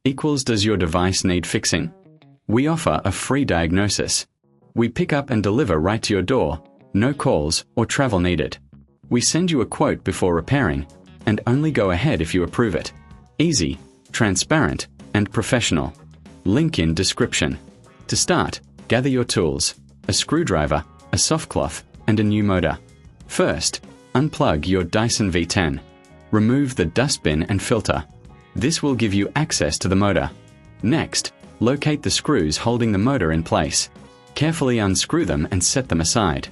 equals does your device need fixing? We offer a free diagnosis. We pick up and deliver right to your door, no calls or travel needed. We send you a quote before repairing, and only go ahead if you approve it. Easy, transparent, and professional. Link in description. To start, gather your tools, a screwdriver, a soft cloth, and a new motor. First, unplug your Dyson V10. Remove the dustbin and filter. This will give you access to the motor. Next, locate the screws holding the motor in place. Carefully unscrew them and set them aside.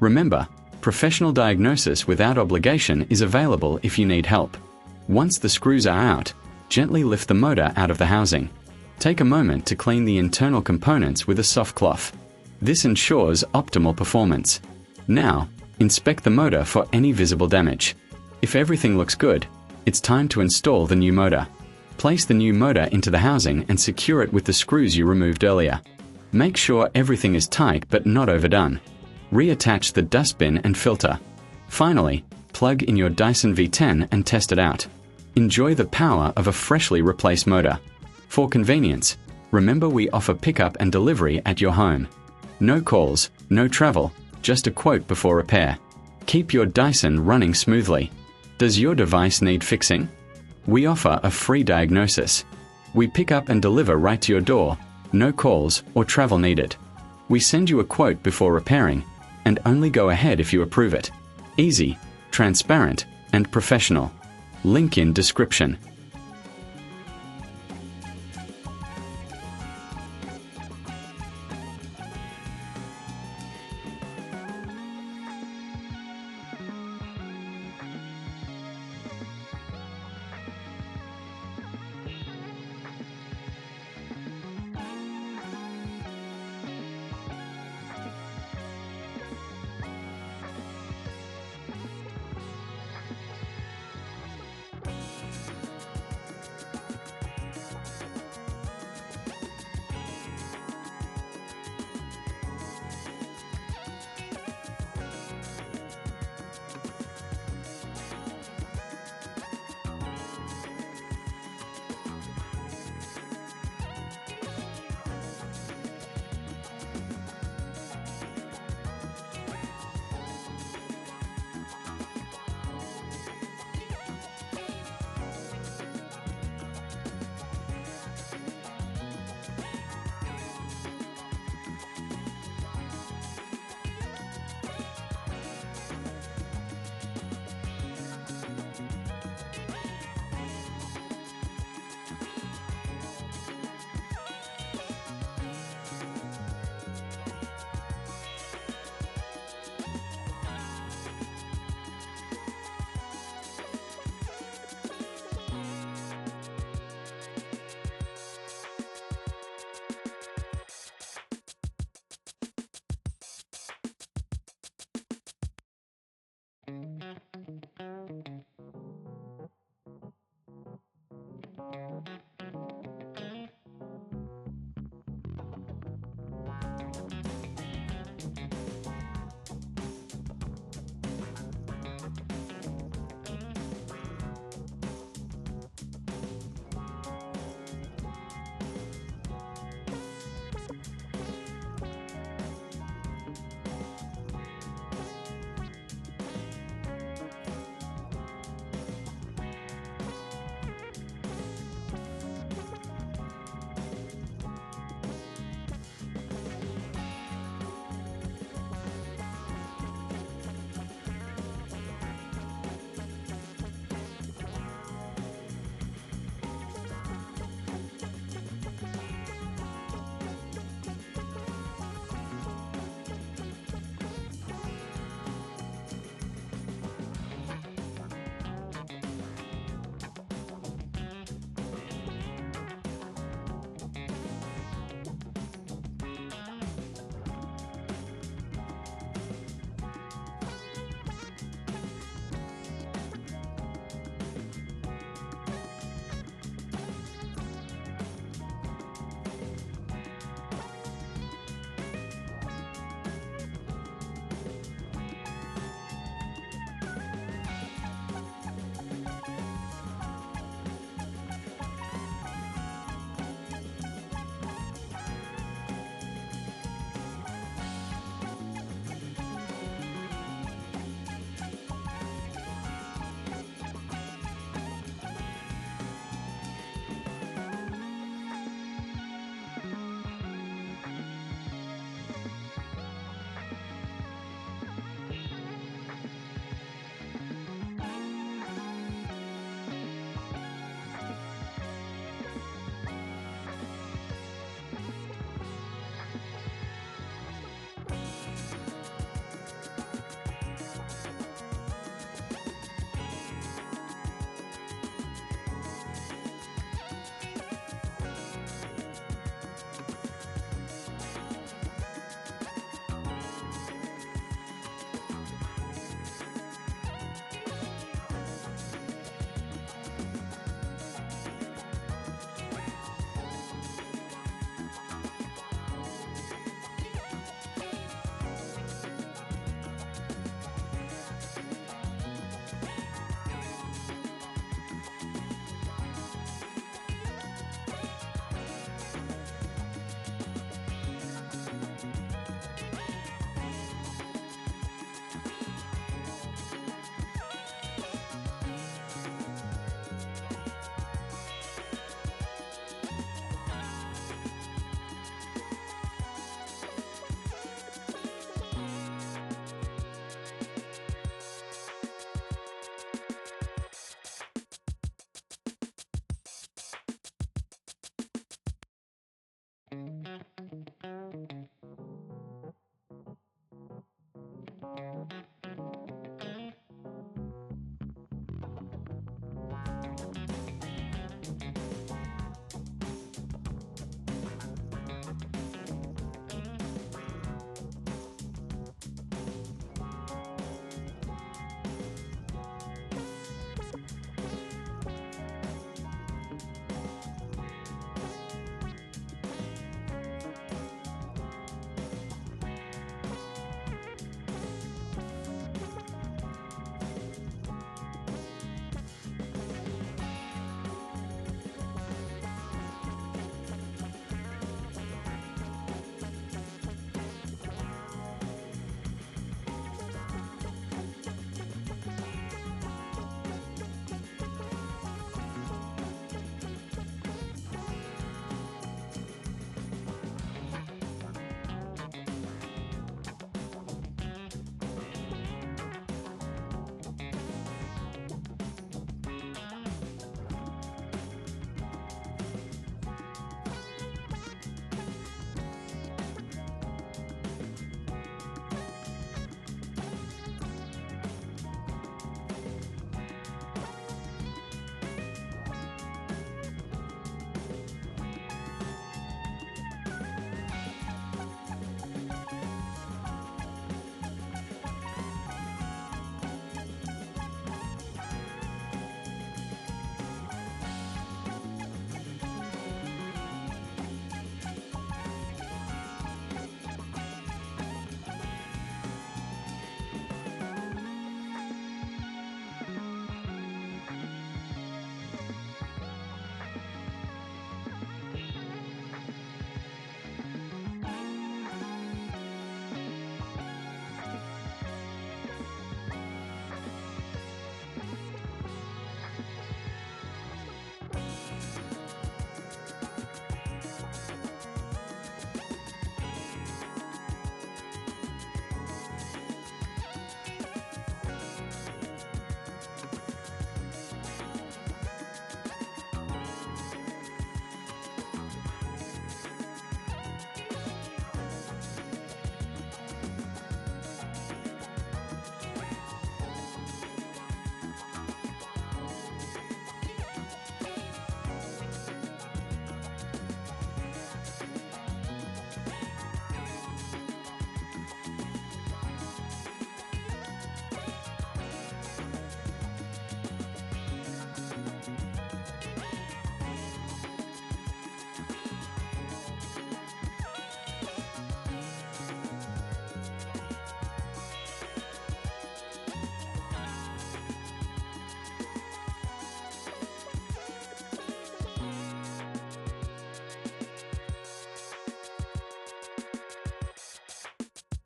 Remember, professional diagnosis without obligation is available if you need help. Once the screws are out, gently lift the motor out of the housing. Take a moment to clean the internal components with a soft cloth. This ensures optimal performance. Now, inspect the motor for any visible damage. If everything looks good, it's time to install the new motor. Place the new motor into the housing and secure it with the screws you removed earlier. Make sure everything is tight but not overdone. Reattach the dustbin and filter. Finally, plug in your Dyson V10 and test it out. Enjoy the power of a freshly replaced motor. For convenience, remember we offer pickup and delivery at your home. No calls, no travel, just a quote before repair. Keep your Dyson running smoothly. Does your device need fixing? We offer a free diagnosis. We pick up and deliver right to your door, no calls or travel needed. We send you a quote before repairing, and only go ahead if you approve it. Easy, transparent, and professional. Link in description.